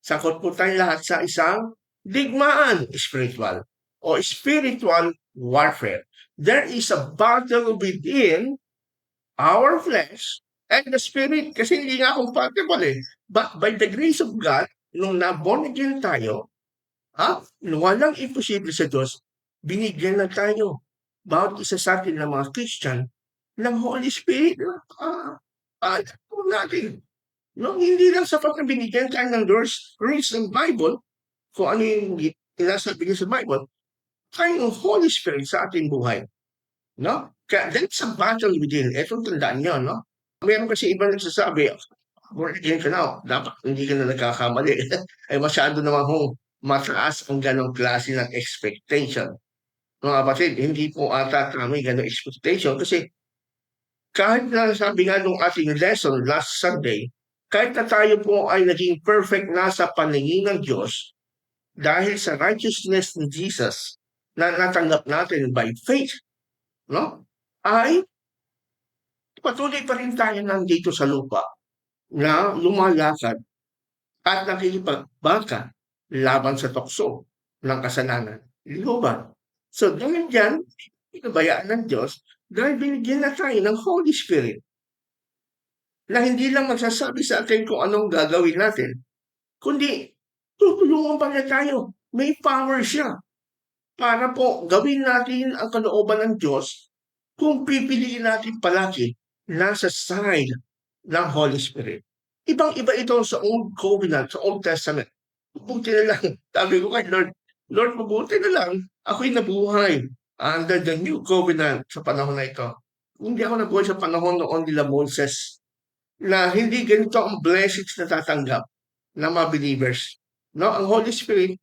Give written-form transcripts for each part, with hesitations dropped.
Sakot po tayo lahat sa isang digmaan spiritual o spiritual warfare. There is a battle within our flesh and the spirit kasi hindi nga compatible eh. But by the grace of God, nung na-born again tayo, walang imposible sa Diyos, binigyan na tayo, bawat isa sa atin ng mga Christian, ng Holy Spirit. Po natin. No, hindi lang sapat na binigyan tayo ng rules ng Bible, kung ano yung sinasabi niya sa Bible, kaya yung Holy Spirit sa ating buhay. No? Kaya that's a battle within. Ito tandaan nyo, no? Meron kasi iba nagsasabi, born again ka na, dapat hindi ka na nagkakamali. Ay masyado naman kung mataas ang ganong klase ng expectation. Mga kapatid, hindi po ata kami ganong expectation kasi kahit na sabi nga nung ating lesson last Sunday, kahit na tayo po ay naging perfect na sa paningin ng Diyos dahil sa righteousness ni Jesus na natanggap natin by faith, no? Ay patuloy pa rin tayo nandito sa lupa na lumalakad at nakikipagbaka laban sa tukso ng kasalanan. Luban. So dahil dyan, pinabayaan ng Diyos dahil binigyan na tayo ng Holy Spirit na hindi lang magsasabi sa atin kung anong gagawin natin, kundi tutulungan pa niya tayo. May power siya para po gawin natin ang kalooban ng Diyos kung pipiliin natin palagi nasa side ng Holy Spirit. Ibang-iba ito sa Old Covenant, sa Old Testament. Mabuti na lang. Sabi ko kay Lord, mabuti na lang. Ako'y nabuhay under the New Covenant sa panahon na ito. Hindi ako nabuhay sa panahon noon nila Moses na hindi ganito ang blessings na tatanggap ng mga believers. No, ang Holy Spirit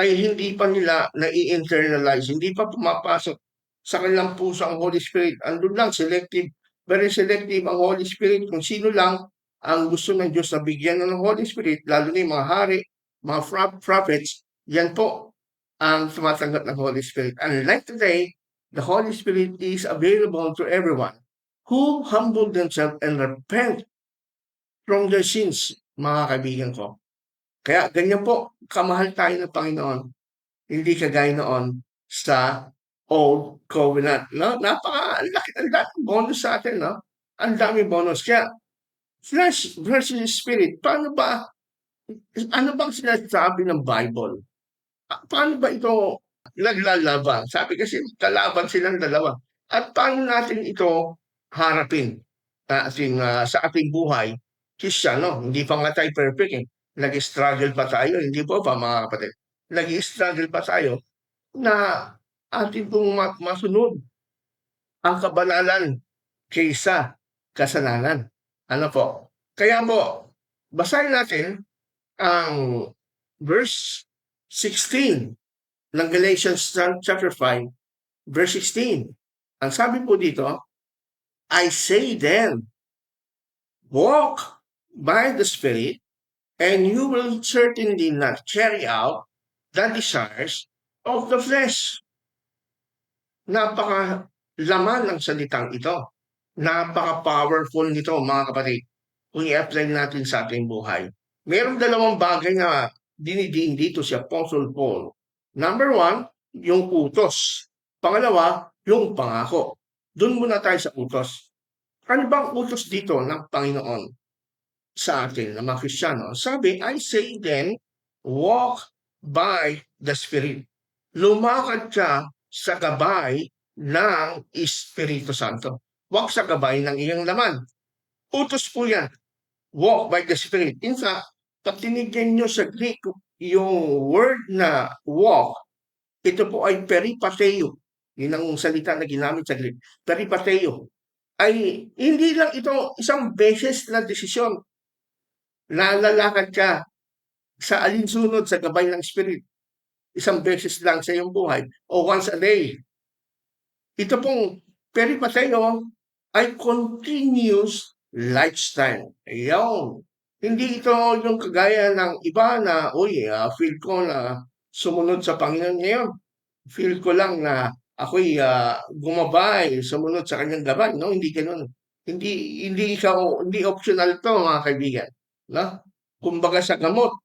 ay hindi pa nila na-internalize, hindi pa pumapasok sa kanilang puso ang Holy Spirit. Andun lang, selective, very selective ang Holy Spirit. Kung sino lang ang gusto ng Diyos na bigyan ng Holy Spirit, lalo na yung mga hari, mga prophets, yan po ang tumatanggap ng Holy Spirit. Unlike today, the Holy Spirit is available to everyone who humble themselves and repent from their sins, mga kaibigan ko. Kaya ganyan po, kamahal tayo ng Panginoon. Hindi kagaya noon sa Old Covenant. No? Ang laki bonus sa atin. No? Ang dami bonus. Kaya, flesh versus spirit, paano ba, ano bang sinasabi ng Bible? Paano ba ito naglalaban? Sabi kasi, kalaban silang dalawa. At paano natin ito harapin sa ating buhay? Kristyano, hindi pa nga tayo perfect eh. Nag-struggle pa tayo, hindi po pa mga kapatid. Nag-struggle pa tayo na ating pong masunod ang kabanalan kaysa kasalanan. Ano po? Kaya po, basahin natin ang verse 16 ng Galatians chapter 5, verse 16. Ang sabi po dito, I say then, walk by the Spirit, and you will certainly not carry out the desires of the flesh. Napaka-laman ng salitang ito. Napaka-powerful nito, mga kapatid, kung i-apply natin sa ating buhay. Mayroong dalawang bagay na dinidiin dito si Apostle Paul. Number 1, yung utos. Pangalawa, yung pangako. Doon muna tayo sa utos. Ano bang utos dito ng Panginoon sa atin, ng mga Kristiyano? Sabi, I say then, walk by the Spirit. Lumakad ka sa gabay ng Espiritu Santo. Huwag sa gabay ng iyong laman. Utos po yan. Walk by the Spirit. In fact, pag tinignan nyo sa Greek, yung word na walk, ito po ay peripateo. Yun ang salita na ginamit sa Greek. Peripateo. Ay hindi lang ito isang beses na desisyon. Lalakad ka sa alinsunod sa gabay ng Spirit. Isang beses lang sa iyong buhay o once a day. Ito pong peripateo ay continuous lifestyle. Ayaw. Hindi ito yung kagaya ng iba na, feel ko na sumunod sa Panginoon ngayon. Feel ko lang na ako'y gumabay, sumunod sa kanyang gabay. No, hindi ganoon. Hindi optional to, mga kaibigan. No? Kumbaga sa gamot,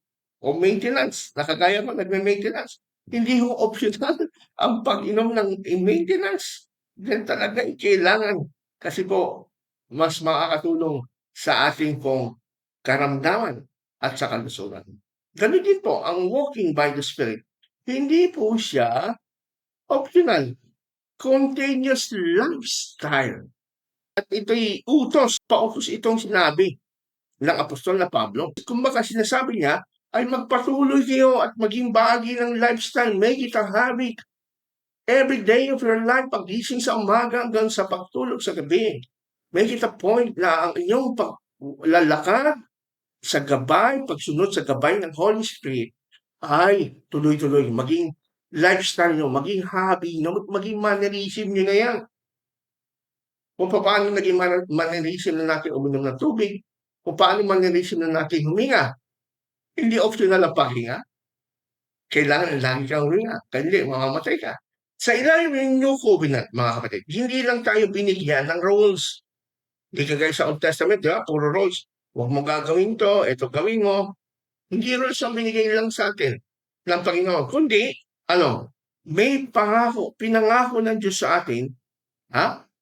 o maintenance. Nakagaya ko, nagme-maintenance. Hindi ho optional ang pag-inom ng maintenance. Yan talaga ay kailangan. Kasi po, mas makakatulong sa ating pong karamdaman at sa kalusugan. Ganun din po, ang walking by the Spirit. Hindi po siya optional. Continuous lifestyle. At ito'y utos, pautos itong sinabi ng apostol na Pablo. Kumbaga sinasabi niya ay magpatuloy kayo at maging bahagi ng lifestyle. Make it a habit. Every day of your life, pagising sa umaga hanggang sa pagtulog sa gabi. Make it a point na ang inyong paglalakad sa gabay, pagsunod sa gabay ng Holy Spirit ay tuloy-tuloy. Maging lifestyle nyo, maging hobby nyo, maging mannerism nyo na yan. Kung paano naging mannerism na natin uminom ng tubig, kung paano mannerism na natin huminga. Hindi optional ang pahinga. Kailangan lagi kang huminga. Hindi, mamamatay ka. Sa ilalim ng New Covenant, mga kapatid, hindi lang tayo binigyan ng rules. Hindi kagaya sa Old Testament, di ba? Puro rules. Huwag mo gagawin to, ito gawin mo. Hindi rules ang binigay lang sa atin ng Panginoon. Kundi, may pangako, pinangako ng Diyos sa atin,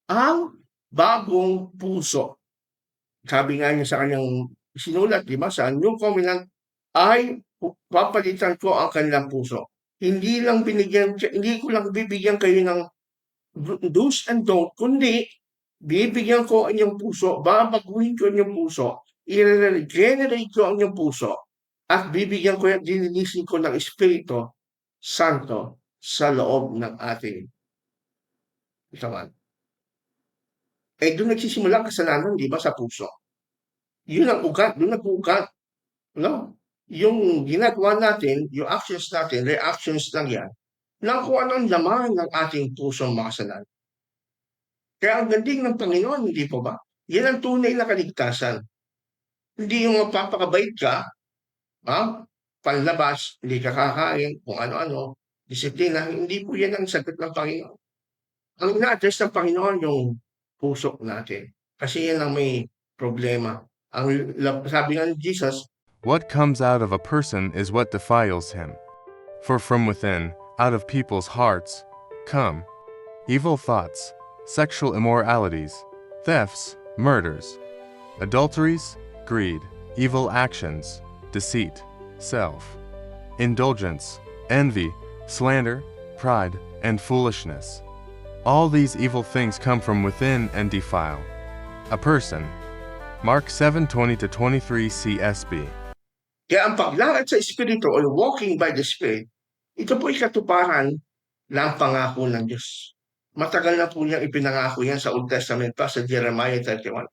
ang bagong puso. Sabi nga niya sa kanyang sinulat, di ba, sa New Covenant, ay papalitan ko ang kanilang puso. Hindi ko lang bibigyan kayo ng do's and don't, kundi bibigyan ko ang inyong puso, babaguhin ko ang inyong puso, i-regenerate ko ang inyong puso, at bibigyan ko at dininisin ko ng Espiritu Santo sa loob ng ating katawan. Doon nagsisimula ang kasalanan, di ba, sa puso. Yun ang ugat, doon nag-ugat. No? Yung ginagawa natin, yung actions natin, reactions lang yan, na kung anong laman ng ating pusong makasalanan. Kaya ang ganding ng Panginoon, hindi po ba? Yan ang tunay na kaligtasan. Hindi yung magpapakabait ka, panlabas, hindi ka kakain, kung ano-ano, disiplina, hindi po yan ang sagot ng Panginoon. Ang ina-address ng Panginoon yung puso natin. Kasi yan ang may problema. Ang sabi nga ni Jesus, what comes out of a person is what defiles him. For from within, out of people's hearts, come evil thoughts, sexual immoralities, thefts, murders, adulteries, greed, evil actions, deceit, self-indulgence, envy, slander, pride, and foolishness. All these evil things come from within and defile a person. Mark 7:20-23 CSB. Kaya ang paglakad sa Espiritu o walking by the Spirit, ito po ay katuparan ng pangako ng Diyos. Matagal na po niyang ipinangako yan sa Old Testament pa sa Jeremiah 31.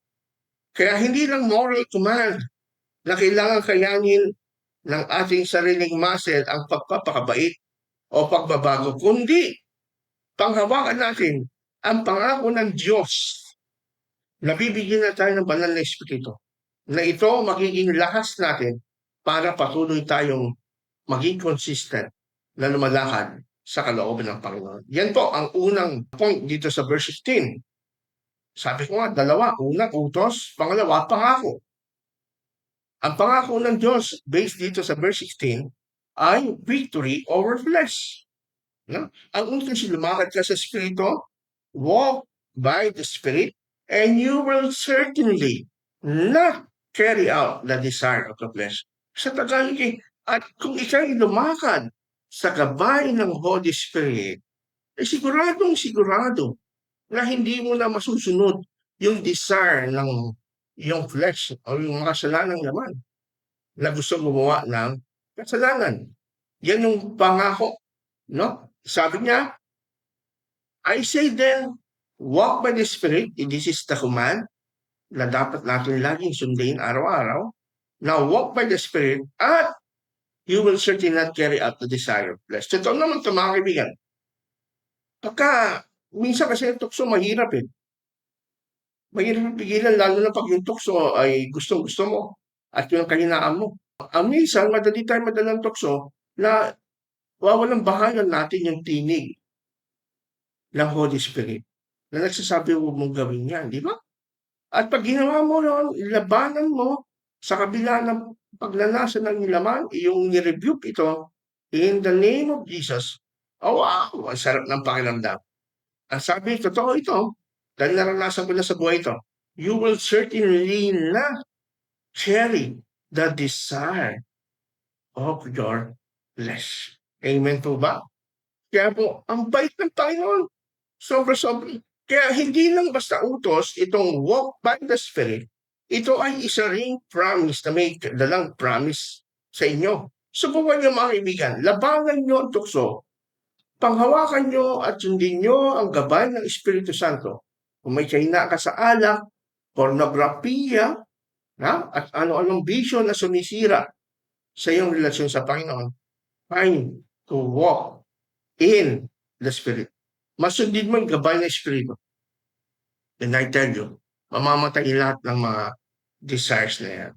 Kaya hindi lang moral command na kailangan kayanin ng ating sariling muscle ang pagpapakabait o pagbabago, kundi panghawakan natin ang pangako ng Diyos na bibigyan na tayo ng banal na Espiritu, na ito magiging lakas natin para patuloy tayong maging consistent na lumalakad sa kalooban ng Panginoon. Yan po ang unang point dito sa verse 15. Sabi ko nga, dalawa. Unang utos, pangalawa, pangako. Ang pangako ng Diyos, based dito sa verse 16, ay victory over flesh. No? Ang utos, lumakad ka sa Espiritu, walk by the Spirit, and you will certainly not carry out the desire of the flesh. Sa Tagalog, at kung ikaw'y lumakad sa gabay ng Holy Spirit, sigurado na hindi mo na masusunod yung desire ng yung flesh o yung mga kasalanang laman na gusto gumawa ng kasalanan. Yan yung pangako. No? Sabi niya, I say then, walk by the Spirit, this is the command na dapat natin laging sundin araw-araw. Now, walk by the Spirit at you will certainly not carry out the desire of flesh. Totoo naman ito, mga kaibigan. Minsan kasi yung tukso mahirap eh. Mahirap pigilan, lalo na pag yung tukso ay gusto mo at yung kahinaan mo. Minsan, madali tayo madalang tukso na wawalang bahayan natin yung tinig ng Holy Spirit na nagsasabi huwag mong gawin yan, di ba? At pag ginawa mo yun, labanan mo Sa kabila ng pagnanasa ng laman, iyong ni-rebuke ito in the name of Jesus. Oh, wow! Ang sarap ng pakiramdam. Ang sabi, totoo ito. Dahil naranasan ko na sa buhay ito. You will certainly not carry the desire of your flesh. Amen po ba? Kaya po, ang bait ng Panginoon. Sobra-sobra. Kaya hindi lang basta utos itong walk by the Spirit. Ito ay isa ring promise na may dalang promise sa inyo. Subukan niyo mga kaibigan, labangan niyo ang tukso. Panghawakan niyo at sundin niyo ang gabay ng Espiritu Santo. Kung may kahina ka sa alak, pornografiya, at ano-anong bisyo na sumisira sa iyong relasyon sa Panginoon, find to walk in the Spirit. Masundin mo yung gabay ng Espiritu. And I tell you, mamamatay lahat ng mga desires na yan.